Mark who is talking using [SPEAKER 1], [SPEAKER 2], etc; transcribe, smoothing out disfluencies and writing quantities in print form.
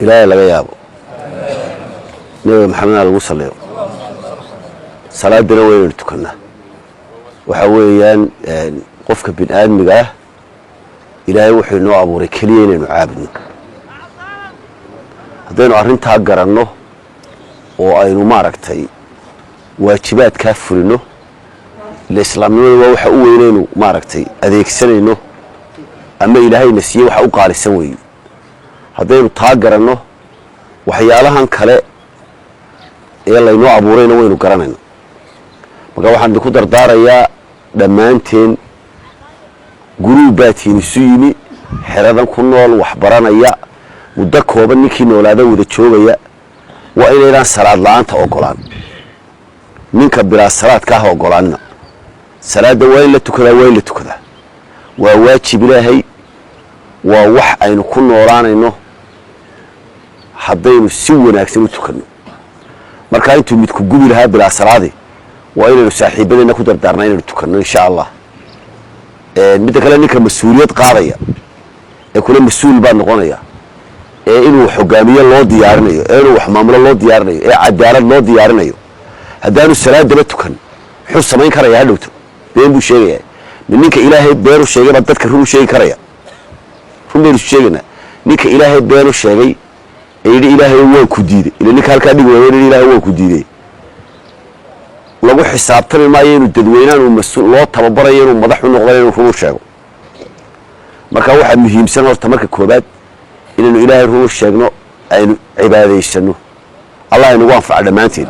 [SPEAKER 1] إلهي لغا يابو نبي محمد عليه الصلاة صلاة دنا وين تكنا وحويان قفك بن آدم قاه إلهي وحي نوع أبوري كليين نعابدنا هذين أرنتها قرنه وأينو ماركتي واجبات كافرينه الإسلاميين وحا وينينو ماركتي أذيك سنينه أما إلهي نسيه وحا قال سوي هذين تاقرنه وحيالها كله يلا ينوع أبورينا وينو قرننا marka waxaan ku dardaarayaa dhamaanteen guruubaadkiin suyimi xeradan ku nool wax baranaya muddo kooban ninkii noolaada wada joogaya waa inaynan salaad la'aanta ogolaan ninka bilaa salaad ka ogolaanna salaada waa in la tukadaa waa waajib ilaahay waa wax aynu ku noolaanayno haddaynu si wanaagsan u tukano marka intuu mid ku gubi lahaa bilaa salaadi وإنه صاحبنا كدر دارنا إنه تكنا إن شاء الله. مثل نك مسؤوليات قارية يكون مسؤول بان قنايا. إنه حكامية الله ديارنا إنه حمام الله ديارنا عدالة الله ديارنا هذا السلام ده تكن حس ما ينكر يهلوته بين بشيء من نك إلهي بيرو شيء ما تذكره شيء كريا هم بيرو شيءنا نك إلهي بيرو شيء إلهي هو كدير إلى نك هالكادي هو إلهي هو كدير lagu xisaabtami maayo inuu dadweynaha uu mas'uul loo tababarayo inuu madax u noqdo inuu ruu sheego marka waxa muhiimsan horta marka koobaad inuu ilaahay ruu sheegno aynu cibaadaysano Allah inagu anfaco dhamaanteen